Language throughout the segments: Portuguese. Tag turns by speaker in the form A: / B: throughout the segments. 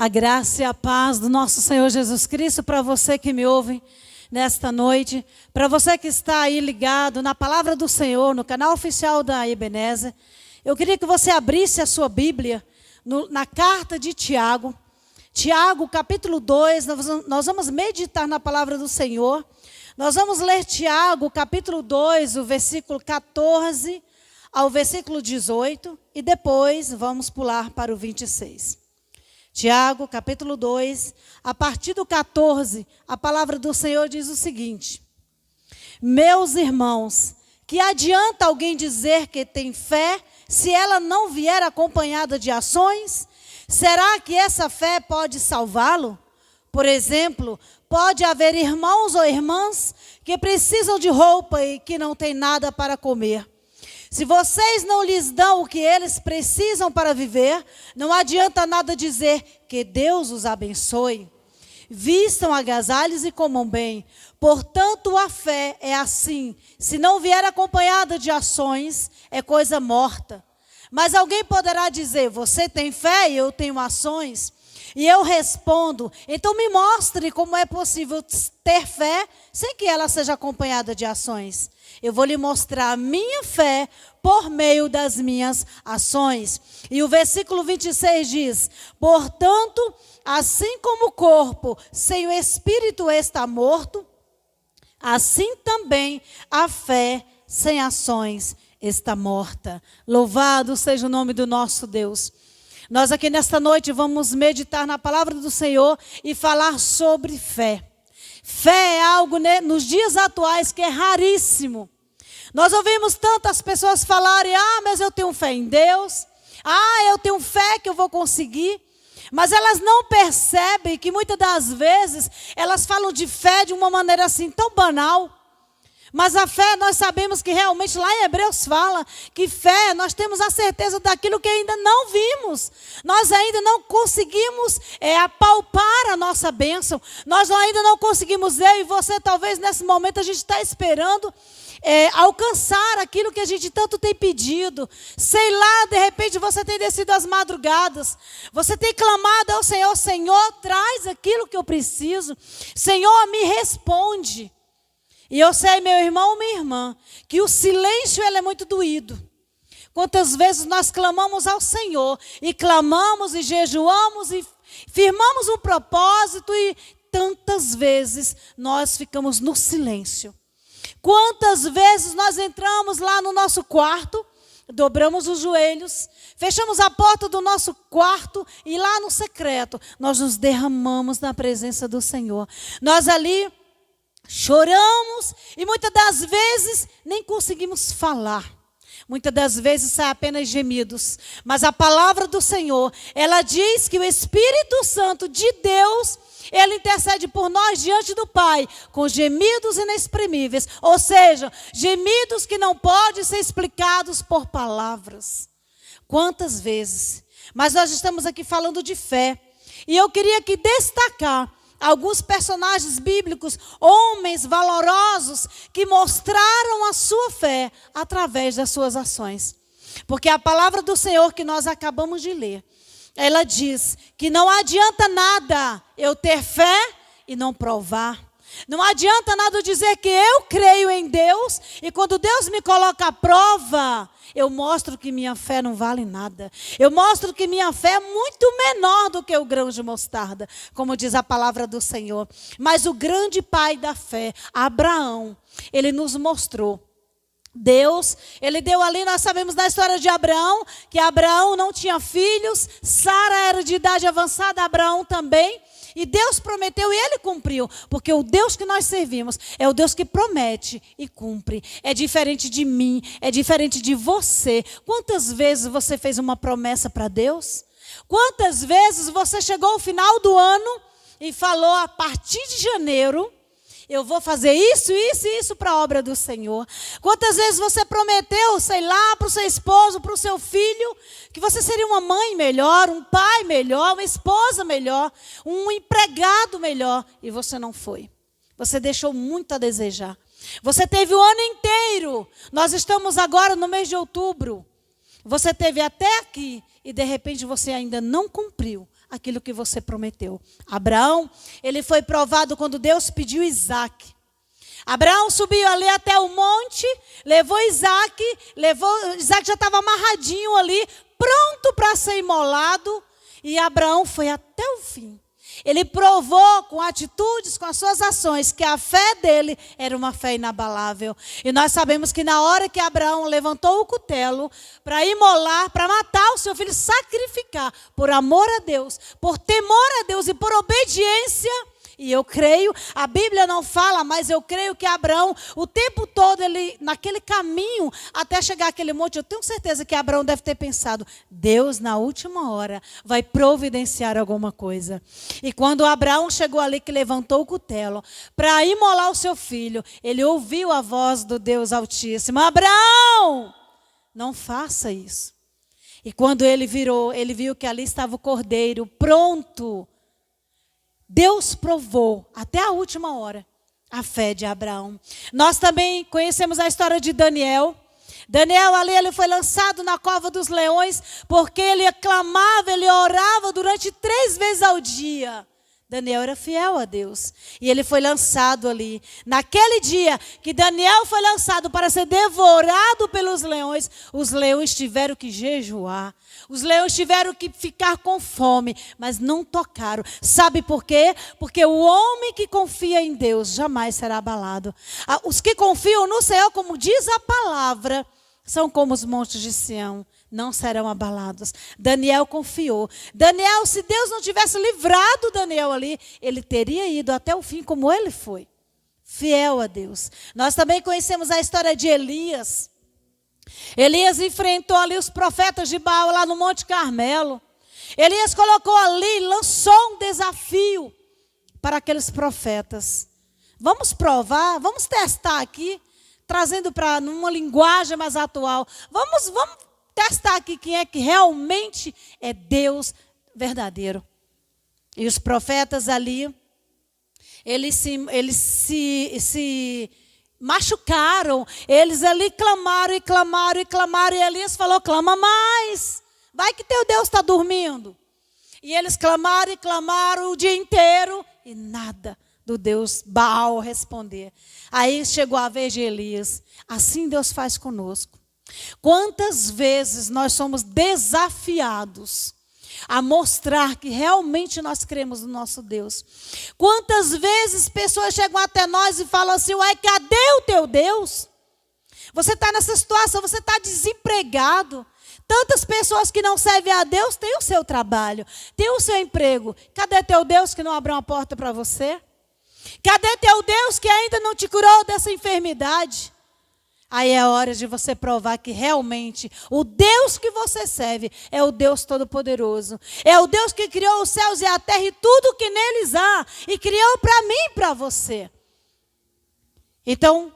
A: A graça e a paz do nosso Senhor Jesus Cristo para você que me ouve nesta noite, para você que está aí ligado na Palavra do Senhor, no canal oficial da Ebenezer. Eu queria que você abrisse a sua Bíblia na carta de Tiago. Tiago, capítulo 2, nós vamos meditar na Palavra do Senhor. Nós vamos ler Tiago, capítulo 2, o versículo 14 ao versículo 18, e depois vamos pular para o 26. Tiago, capítulo 2, a partir do 14, a palavra do Senhor diz o seguinte: Meus irmãos, que adianta alguém dizer que tem fé, se ela não vier acompanhada de ações? Será que essa fé pode salvá-lo? Por exemplo, pode haver irmãos ou irmãs que precisam de roupa e que não têm nada para comer. Se vocês não lhes dão o que eles precisam para viver, não adianta nada dizer que Deus os abençoe. Vistam agasalhos e comam bem. Portanto, a fé é assim. Se não vier acompanhada de ações, é coisa morta. Mas alguém poderá dizer, você tem fé e eu tenho ações? E eu respondo, então me mostre como é possível ter fé sem que ela seja acompanhada de ações. Eu vou lhe mostrar a minha fé por meio das minhas ações. E o versículo 26 diz, portanto, assim como o corpo sem o espírito está morto, assim também a fé sem ações está morta. Louvado seja o nome do nosso Deus. Nós aqui nesta noite vamos meditar na palavra do Senhor e falar sobre fé. Fé é algo, né, nos dias atuais que é raríssimo. Nós ouvimos tantas pessoas falarem, mas eu tenho fé em Deus. Eu tenho fé que eu vou conseguir. Mas elas não percebem que muitas das vezes elas falam de fé de uma maneira assim tão banal. Mas a fé, nós sabemos que realmente lá em Hebreus fala que fé, nós temos a certeza daquilo que ainda não vimos. Nós ainda não conseguimos apalpar a nossa bênção. Nós ainda não conseguimos, eu e você, talvez nesse momento a gente está esperando alcançar aquilo que a gente tanto tem pedido. Sei lá, de repente você tem descido às madrugadas. Você tem clamado ao Senhor, Senhor, traz aquilo que eu preciso. Senhor, me responde. E eu sei, meu irmão, minha irmã, que o silêncio ele é muito doído. Quantas vezes nós clamamos ao Senhor, e clamamos e jejuamos e firmamos um propósito, e tantas vezes nós ficamos no silêncio. Quantas vezes nós entramos lá no nosso quarto, dobramos os joelhos, fechamos a porta do nosso quarto e lá no secreto nós nos derramamos na presença do Senhor. Nós ali choramos e muitas das vezes nem conseguimos falar. Muitas das vezes sai apenas gemidos. Mas a palavra do Senhor, ela diz que o Espírito Santo de Deus, ele intercede por nós diante do Pai, com gemidos inexprimíveis. Ou seja, gemidos que não podem ser explicados por palavras. Quantas vezes? Mas nós estamos aqui falando de fé. E eu queria aqui destacar alguns personagens bíblicos, homens valorosos, que mostraram a sua fé através das suas ações. Porque a palavra do Senhor que nós acabamos de ler, ela diz que não adianta nada eu ter fé e não provar. Não adianta nada dizer que eu creio em Deus e quando Deus me coloca à prova, eu mostro que minha fé não vale nada. Eu mostro que minha fé é muito menor do que o grão de mostarda, como diz a palavra do Senhor. Mas o grande pai da fé, Abraão, ele nos mostrou. Deus, ele deu ali, nós sabemos da história de Abraão, que Abraão não tinha filhos, Sara era de idade avançada, Abraão também. E Deus prometeu e ele cumpriu, porque o Deus que nós servimos é o Deus que promete e cumpre. É diferente de mim, é diferente de você. Quantas vezes você fez uma promessa para Deus? Quantas vezes você chegou ao final do ano e falou, a partir de janeiro, eu vou fazer isso, isso e isso para a obra do Senhor. Quantas vezes você prometeu, sei lá, para o seu esposo, para o seu filho, que você seria uma mãe melhor, um pai melhor, uma esposa melhor, um empregado melhor, e você não foi. Você deixou muito a desejar. Você teve o ano inteiro. Nós estamos agora no mês de outubro. Você teve até aqui e de repente você ainda não cumpriu aquilo que você prometeu. Abraão, ele foi provado quando Deus pediu Isaac. Abraão subiu ali até o monte, levou Isaac já estava amarradinho ali, pronto para ser imolado, e Abraão foi até o fim. Ele provou com atitudes, com as suas ações, que a fé dele era uma fé inabalável. E nós sabemos que na hora que Abraão levantou o cutelo para imolar, para matar o seu filho, sacrificar, por amor a Deus, por temor a Deus e por obediência. E eu creio, a Bíblia não fala, mas eu creio que Abraão, o tempo todo, ele naquele caminho até chegar àquele monte, eu tenho certeza que Abraão deve ter pensado, Deus na última hora vai providenciar alguma coisa. E quando Abraão chegou ali, que levantou o cutelo para imolar o seu filho, ele ouviu a voz do Deus Altíssimo: Abraão, não faça isso. E quando ele virou, ele viu que ali estava o cordeiro pronto. Deus provou até a última hora a fé de Abraão. Nós também conhecemos a história de Daniel. Daniel ali, ele foi lançado na cova dos leões porque ele clamava, ele orava durante 3 vezes ao dia. Daniel era fiel a Deus e ele foi lançado ali. Naquele dia que Daniel foi lançado para ser devorado pelos leões, os leões tiveram que jejuar. Os leões tiveram que ficar com fome, mas não tocaram. Sabe por quê? Porque o homem que confia em Deus jamais será abalado. Os que confiam no Senhor, como diz a palavra, são como os montes de Sião, não serão abalados. Daniel confiou. Daniel, se Deus não tivesse livrado Daniel ali, ele teria ido até o fim como ele foi. Fiel a Deus. Nós também conhecemos a história de Elias. Elias enfrentou ali os profetas de Baal lá no Monte Carmelo. Elias colocou ali, lançou um desafio para aqueles profetas. Vamos provar, vamos testar aqui, trazendo para numa linguagem mais atual. Vamos testar aqui quem é que realmente é Deus verdadeiro. E os profetas ali, eles se machucaram, eles ali clamaram e clamaram e clamaram, e Elias falou: clama mais, vai que teu Deus está dormindo. E eles clamaram e clamaram o dia inteiro, e nada do Deus Baal responder. Aí chegou a vez de Elias. Assim Deus faz conosco. Quantas vezes nós somos desafiados a mostrar que realmente nós cremos no nosso Deus. Quantas vezes pessoas chegam até nós e falam assim: uai, cadê o teu Deus? Você está nessa situação, você está desempregado. Tantas pessoas que não servem a Deus têm o seu trabalho, têm o seu emprego. Cadê teu Deus que não abriu uma porta para você? Cadê teu Deus que ainda não te curou dessa enfermidade? Aí é hora de você provar que realmente o Deus que você serve é o Deus Todo-Poderoso. É o Deus que criou os céus e a terra e tudo que neles há. E criou para mim e para você. Então,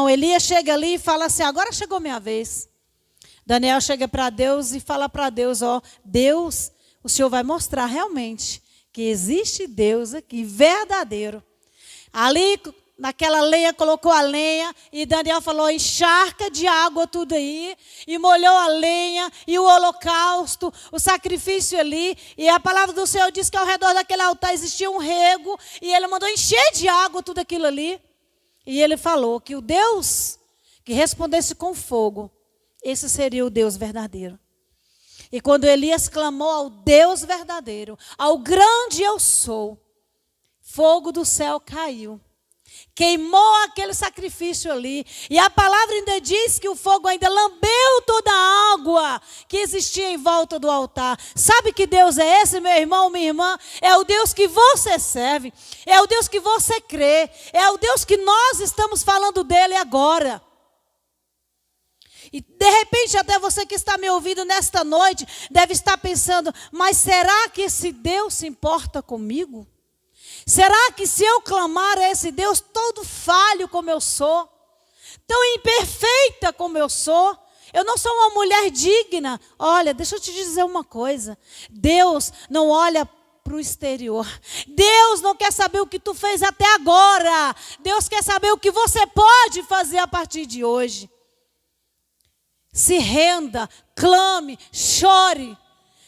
A: Elias chega ali e fala assim: agora chegou minha vez. Daniel chega para Deus e fala para Deus: ó, Deus, o Senhor vai mostrar realmente que existe Deus aqui, verdadeiro. Ali, naquela lenha, colocou a lenha e Daniel falou: encharca de água tudo aí. E molhou a lenha e o holocausto, o sacrifício ali. E a palavra do Senhor diz que ao redor daquele altar existia um rego. E ele mandou encher de água tudo aquilo ali. E ele falou que o Deus que respondesse com fogo, esse seria o Deus verdadeiro. E quando Elias clamou ao Deus verdadeiro, ao grande eu sou, fogo do céu caiu. Queimou aquele sacrifício ali. E a palavra ainda diz que o fogo ainda lambeu toda a água que existia em volta do altar. Sabe que Deus é esse, meu irmão, minha irmã? É o Deus que você serve. É o Deus que você crê. É o Deus que nós estamos falando dele agora. E de repente até você que está me ouvindo nesta noite deve estar pensando: mas será que esse Deus se importa comigo? Será que se eu clamar a esse Deus todo falho como eu sou, tão imperfeita como eu sou, eu não sou uma mulher digna? Olha, deixa eu te dizer uma coisa: Deus não olha para o exterior. Deus não quer saber o que tu fez até agora. Deus quer saber o que você pode fazer a partir de hoje. Se renda, clame, chore.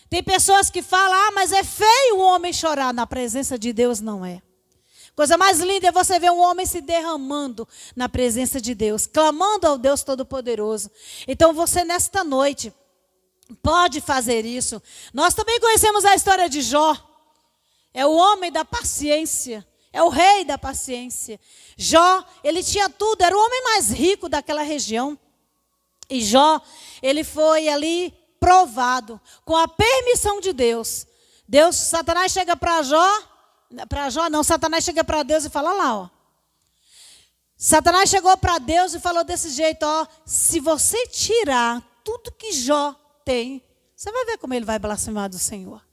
A: Tem pessoas que falam, mas é feio o homem chorar. Na presença de Deus não é. Coisa mais linda é você ver um homem se derramando na presença de Deus, clamando ao Deus Todo-Poderoso. Então você nesta noite pode fazer isso. Nós também conhecemos a história de Jó. É o homem da paciência. É o rei da paciência. Jó, ele tinha tudo, era o homem mais rico daquela região. E Jó, ele foi ali provado com a permissão de Deus. Satanás chega para Satanás chega para Deus e fala lá, ó. Satanás chegou para Deus e falou desse jeito, ó, se você tirar tudo que Jó tem, você vai ver como ele vai blasfemar do Senhor.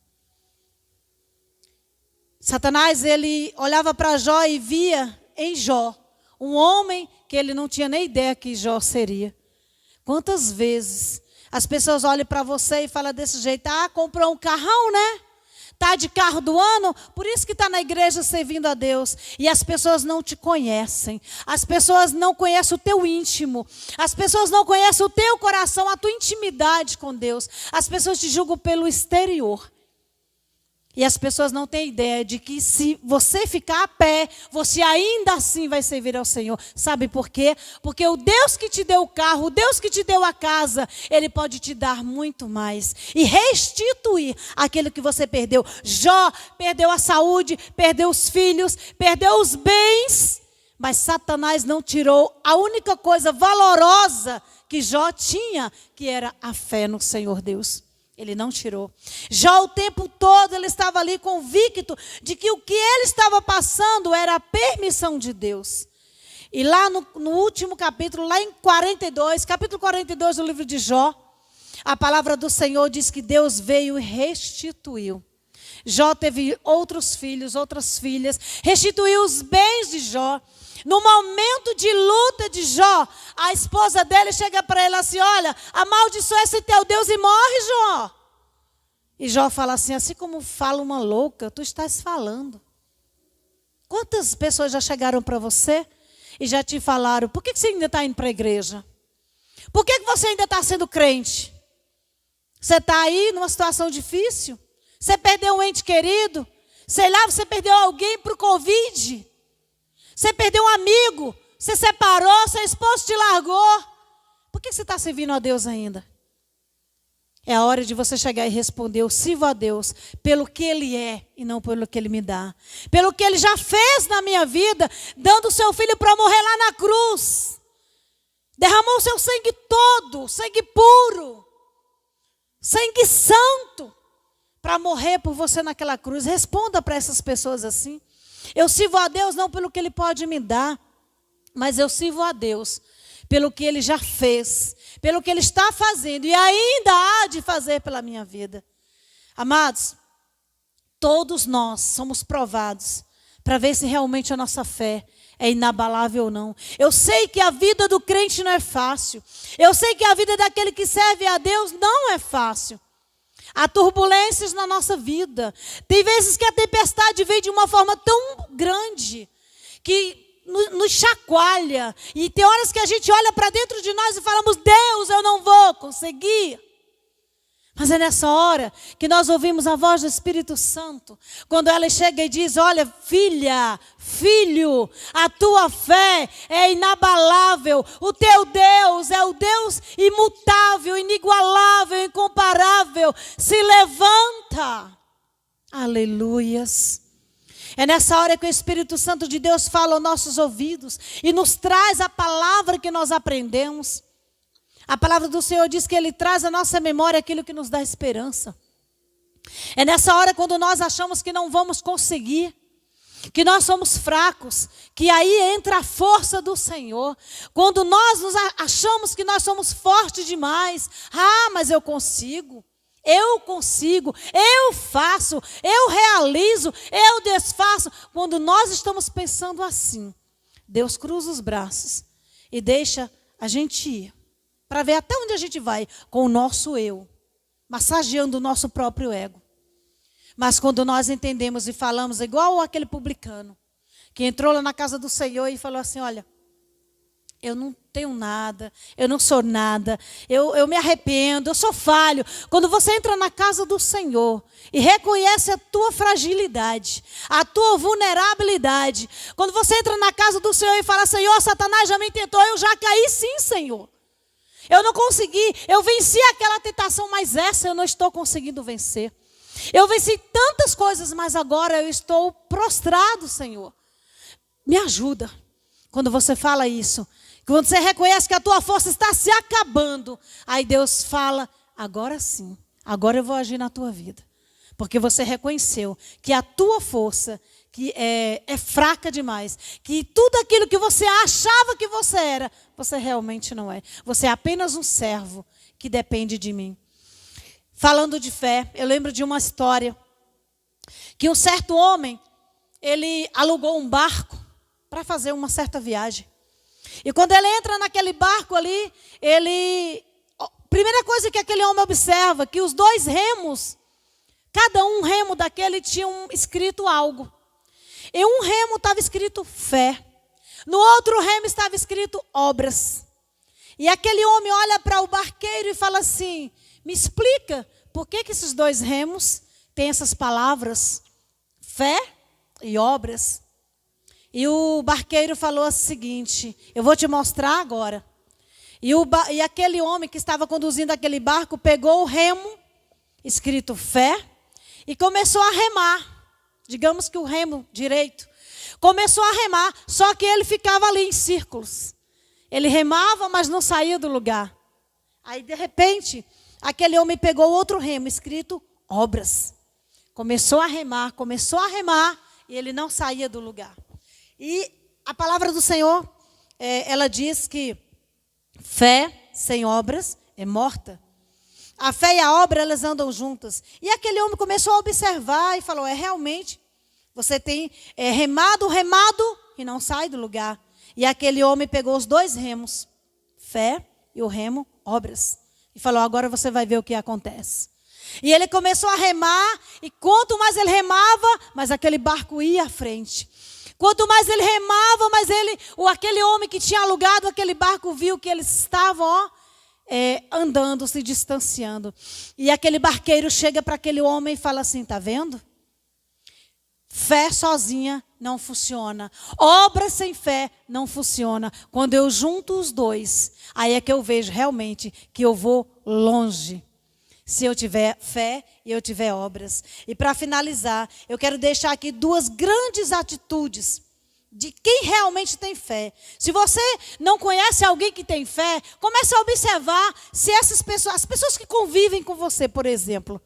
A: Satanás, ele olhava para Jó e via em Jó um homem que ele não tinha nem ideia que Jó seria. Quantas vezes as pessoas olham para você e falam desse jeito, comprou um carrão, né? Está de carro do ano, por isso que está na igreja servindo a Deus. E as pessoas não te conhecem. As pessoas não conhecem o teu íntimo. As pessoas não conhecem o teu coração, a tua intimidade com Deus. As pessoas te julgam pelo exterior. E as pessoas não têm ideia de que se você ficar a pé, você ainda assim vai servir ao Senhor. Sabe por quê? Porque o Deus que te deu o carro, o Deus que te deu a casa, Ele pode te dar muito mais. E restituir aquilo que você perdeu. Jó perdeu a saúde, perdeu os filhos, perdeu os bens. Mas Satanás não tirou a única coisa valorosa que Jó tinha, que era a fé no Senhor Deus. Ele não tirou. Já o tempo todo ele estava ali convicto de que o que ele estava passando era a permissão de Deus. E lá no último capítulo, lá em capítulo 42 do livro de Jó, a palavra do Senhor diz que Deus veio e restituiu. Jó teve outros filhos, outras filhas, restituiu os bens de Jó. No momento de luta de Jó, a esposa dele chega para ele assim, olha, amaldiçoa esse teu Deus e morre, Jó. E Jó fala assim como fala uma louca, tu estás falando. Quantas pessoas já chegaram para você e já te falaram, por que você ainda está indo para a igreja? Por que você ainda está sendo crente? Você está aí numa situação difícil? Você perdeu um ente querido? Sei lá, você perdeu alguém para o Covid? Você perdeu um amigo, você separou, seu esposo te largou. Por que você está servindo a Deus ainda? É a hora de você chegar e responder, eu sirvo a Deus pelo que Ele é e não pelo que Ele me dá. Pelo que Ele já fez na minha vida, dando o seu filho para morrer lá na cruz. Derramou o seu sangue todo, sangue puro, sangue santo, para morrer por você naquela cruz. Responda para essas pessoas assim. Eu sirvo a Deus não pelo que Ele pode me dar, mas eu sirvo a Deus pelo que Ele já fez, pelo que Ele está fazendo e ainda há de fazer pela minha vida. Amados, todos nós somos provados para ver se realmente a nossa fé é inabalável ou não. Eu sei que a vida do crente não é fácil. Eu sei que a vida daquele que serve a Deus não é fácil. Há turbulências na nossa vida. Tem vezes que a tempestade vem de uma forma tão grande que nos chacoalha. E tem horas que a gente olha para dentro de nós e falamos, Deus, eu não vou conseguir. Mas é nessa hora que nós ouvimos a voz do Espírito Santo. Quando ela chega e diz, olha, filha, filho, a tua fé é inabalável. O teu Deus é o Deus imutável, inigualável, incomparável. Se levanta. Aleluias. É nessa hora que o Espírito Santo de Deus fala aos nossos ouvidos e nos traz a palavra que nós aprendemos. A palavra do Senhor diz que Ele traz à nossa memória aquilo que nos dá esperança. É nessa hora quando nós achamos que não vamos conseguir, que nós somos fracos, que aí entra a força do Senhor. Quando nós achamos que nós somos fortes demais, mas eu consigo, eu faço, eu realizo, eu desfaço. Quando nós estamos pensando assim, Deus cruza os braços e deixa a gente ir. Para ver até onde a gente vai com o nosso eu, massageando o nosso próprio ego. Mas quando nós entendemos e falamos igual aquele publicano, que entrou lá na casa do Senhor e falou assim, olha, eu não tenho nada, eu não sou nada, eu me arrependo, eu sou falho. Quando você entra na casa do Senhor e reconhece a tua fragilidade, a tua vulnerabilidade, quando você entra na casa do Senhor e fala: Senhor, Satanás já me tentou, eu já caí sim, Senhor. Eu não consegui, eu venci aquela tentação, mas essa eu não estou conseguindo vencer. Eu venci tantas coisas, mas agora eu estou prostrado, Senhor. Me ajuda. Quando você fala isso, quando você reconhece que a tua força está se acabando, aí Deus fala: agora sim, agora eu vou agir na tua vida. Porque você reconheceu que a tua força que é fraca demais, que tudo aquilo que você achava que você era, você realmente não é. Você é apenas um servo que depende de mim. Falando de fé, eu lembro de uma história que um certo homem, ele alugou um barco para fazer uma certa viagem. E quando ele entra naquele barco ali, primeira coisa que aquele homem observa, que os dois remos, cada um remo daquele tinha escrito algo. Em um remo estava escrito fé. No outro remo estava escrito obras. E aquele homem olha para o barqueiro e fala assim: me explica por que esses dois remos têm essas palavras, fé e obras. E o barqueiro falou o seguinte: eu vou te mostrar agora. E aquele homem que estava conduzindo aquele barco pegou o remo, escrito fé, e começou a remar. Digamos que o remo direito começou a remar, só que ele ficava ali em círculos. Ele remava, mas não saía do lugar. Aí, de repente, aquele homem pegou outro remo, escrito obras. Começou a remar, e ele não saía do lugar. E a palavra do Senhor, ela diz que fé sem obras é morta. A fé e a obra, elas andam juntas. E aquele homem começou a observar e falou: realmente, você tem remado e não sai do lugar. E aquele homem pegou os dois remos, fé e o remo, obras. E falou: agora você vai ver o que acontece. E ele começou a remar, e quanto mais ele remava, mais aquele barco ia à frente. Quanto mais ele remava, mais aquele homem que tinha alugado aquele barco viu que eles estavam, andando, se distanciando. E aquele barqueiro chega para aquele homem e fala assim: tá vendo? Fé sozinha não funciona. Obra sem fé não funciona. Quando eu junto os dois, aí é que eu vejo realmente que eu vou longe. Se eu tiver fé e eu tiver obras. E para finalizar, eu quero deixar aqui duas grandes atitudes de quem realmente tem fé. Se você não conhece alguém que tem fé, comece a observar se essas pessoas, as pessoas que convivem com você, por exemplo,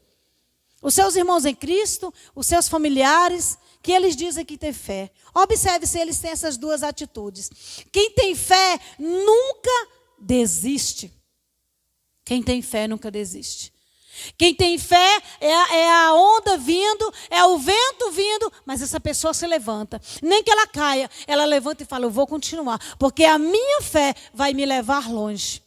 A: os seus irmãos em Cristo, os seus familiares, que eles dizem que tem fé. Observe se eles têm essas duas atitudes. Quem tem fé nunca desiste. Quem tem fé nunca desiste. Quem tem fé é a onda vindo, é o vento vindo, mas essa pessoa se levanta. Nem que ela caia, ela levanta e fala: eu vou continuar, porque a minha fé vai me levar longe.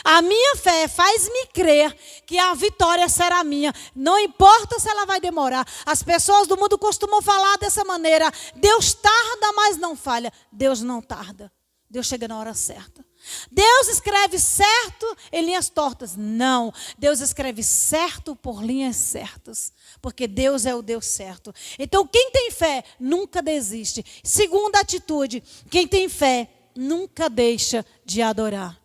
A: A minha fé faz-me crer que a vitória será minha. Não importa se ela vai demorar. As pessoas do mundo costumam falar dessa maneira: Deus tarda, mas não falha. Deus não tarda. Deus chega na hora certa. Deus escreve certo em linhas tortas. Não, Deus escreve certo por linhas certas. Porque Deus é o Deus certo. Então quem tem fé nunca desiste. Segunda atitude, quem tem fé nunca deixa de adorar.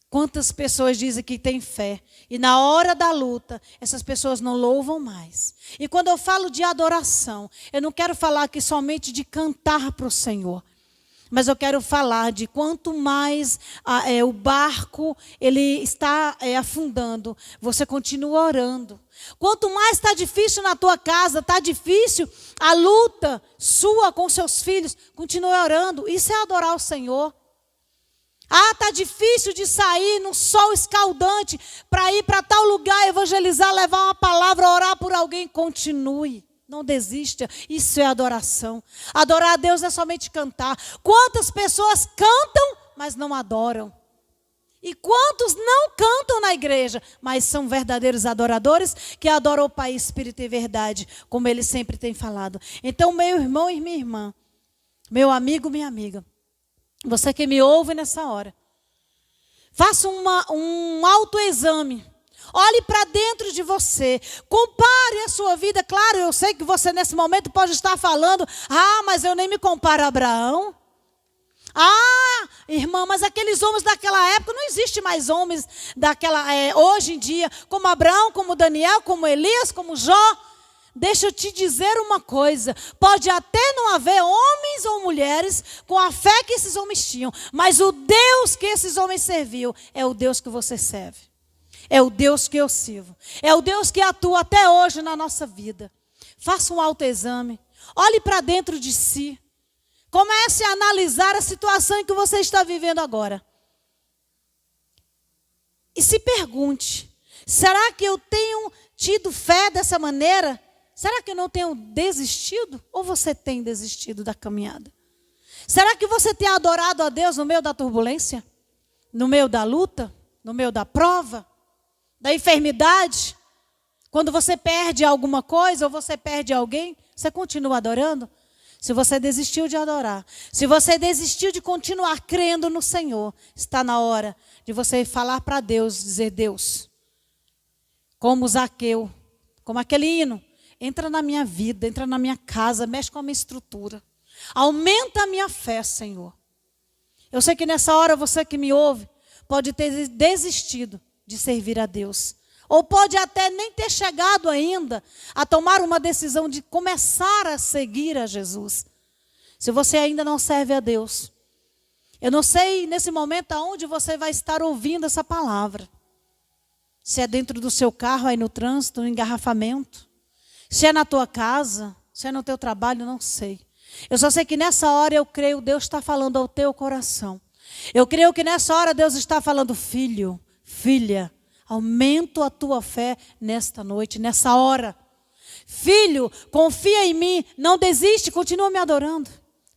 A: Quantas pessoas dizem que têm fé e na hora da luta, essas pessoas não louvam mais. E quando eu falo de adoração, eu não quero falar aqui somente de cantar para o Senhor. Mas eu quero falar de quanto mais o barco ele está afundando, você continua orando. Quanto mais está difícil na tua casa, está difícil a luta sua com seus filhos, continue orando. Isso é adorar o Senhor. Está difícil de sair no sol escaldante para ir para tal lugar, evangelizar, levar uma palavra, orar por alguém. Continue. Não desista, isso é adoração. Adorar a Deus é somente cantar. Quantas pessoas cantam, mas não adoram? E quantos não cantam na igreja, mas são verdadeiros adoradores que adoram o Pai, Espírito e verdade, como ele sempre tem falado. Então, meu irmão e minha irmã, meu amigo, minha amiga, Você que me ouve nessa hora, faça um autoexame. Olhe para dentro de você. Compare a sua vida. Claro, eu sei que você nesse momento pode estar falando: ah, mas eu nem me comparo a Abraão. Ah, irmã, mas aqueles homens daquela época, não existe mais homens hoje em dia, como Abraão, como Daniel, como Elias, como Jó. Deixa eu te dizer uma coisa, pode até não haver homens ou mulheres com a fé que esses homens tinham, mas o Deus que esses homens serviam é o Deus que você serve. É o Deus que eu sirvo. É o Deus que atua até hoje na nossa vida. Faça um autoexame. Olhe para dentro de si. Comece a analisar a situação em que você está vivendo agora. E se pergunte: será que eu tenho tido fé dessa maneira? Será que eu não tenho desistido? Ou você tem desistido da caminhada? Será que você tem adorado a Deus no meio da turbulência? No meio da luta? No meio da prova? Da enfermidade? Quando você perde alguma coisa ou você perde alguém, você continua adorando? Se você desistiu de adorar, se você desistiu de continuar crendo no Senhor, está na hora de você falar para Deus, dizer: Deus, como Zaqueu, como aquele hino, entra na minha vida, entra na minha casa, mexe com a minha estrutura. Aumenta a minha fé, Senhor. Eu sei que nessa hora você que me ouve pode ter desistido de servir a Deus. Ou pode até nem ter chegado ainda a tomar uma decisão de começar a seguir a Jesus. Se você ainda não serve a Deus, eu não sei nesse momento aonde você vai estar ouvindo essa palavra. Se é dentro do seu carro, aí no trânsito, no engarrafamento. Se é na tua casa, se é no teu trabalho, não sei. Eu só sei que nessa hora eu creio Deus está falando ao teu coração. Eu creio que nessa hora Deus está falando: filho, filha, aumento a tua fé nesta noite, nessa hora. Filho, confia em mim, não desiste, continua me adorando.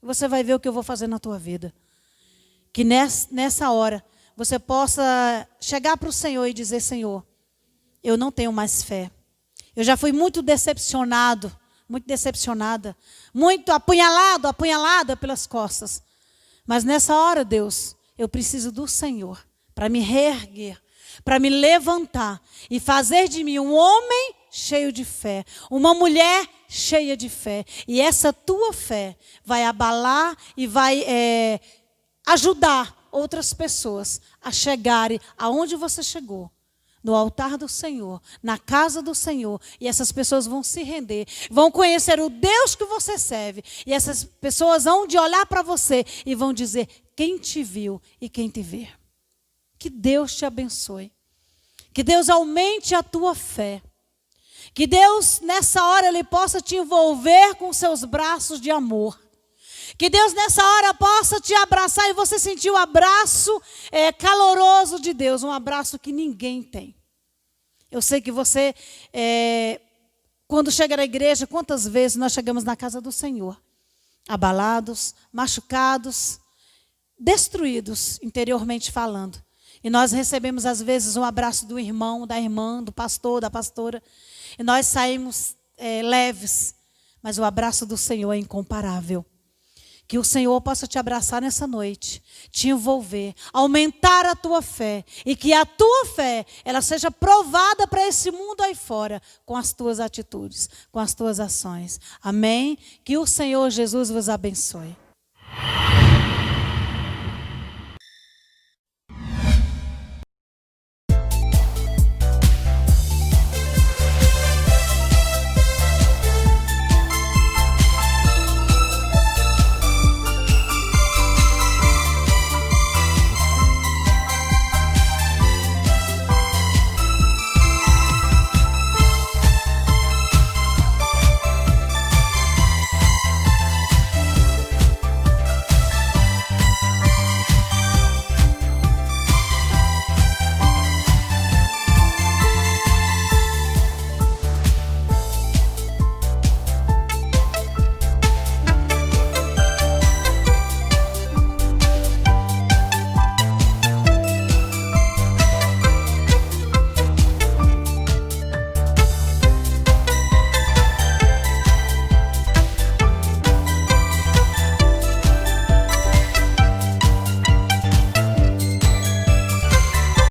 A: Você vai ver o que eu vou fazer na tua vida. Que nessa hora você possa chegar para o Senhor e dizer: Senhor, eu não tenho mais fé. Eu já fui muito decepcionado, muito decepcionada, muito apunhalada pelas costas. Mas nessa hora, Deus, eu preciso do Senhor para me reerguer, para me levantar e fazer de mim um homem cheio de fé, uma mulher cheia de fé. E essa tua fé vai abalar e vai ajudar outras pessoas a chegarem aonde você chegou. No altar do Senhor, na casa do Senhor. E essas pessoas vão se render, vão conhecer o Deus que você serve. E essas pessoas vão de olhar para você e vão dizer: quem te viu e quem te vê. Que Deus te abençoe. Que Deus aumente a tua fé. Que Deus, nessa hora, Ele possa te envolver com seus braços de amor. Que Deus, nessa hora, possa te abraçar e você sentir o abraço caloroso de Deus. Um abraço que ninguém tem. Eu sei que você, quando chega na igreja, quantas vezes nós chegamos na casa do Senhor? Abalados, machucados, destruídos, interiormente falando. E nós recebemos, às vezes, um abraço do irmão, da irmã, do pastor, da pastora. E nós saímos leves. Mas o abraço do Senhor é incomparável. Que o Senhor possa te abraçar nessa noite, te envolver, aumentar a tua fé. E que a tua fé, ela seja provada para esse mundo aí fora, com as tuas atitudes, com as tuas ações. Amém? Que o Senhor Jesus vos abençoe.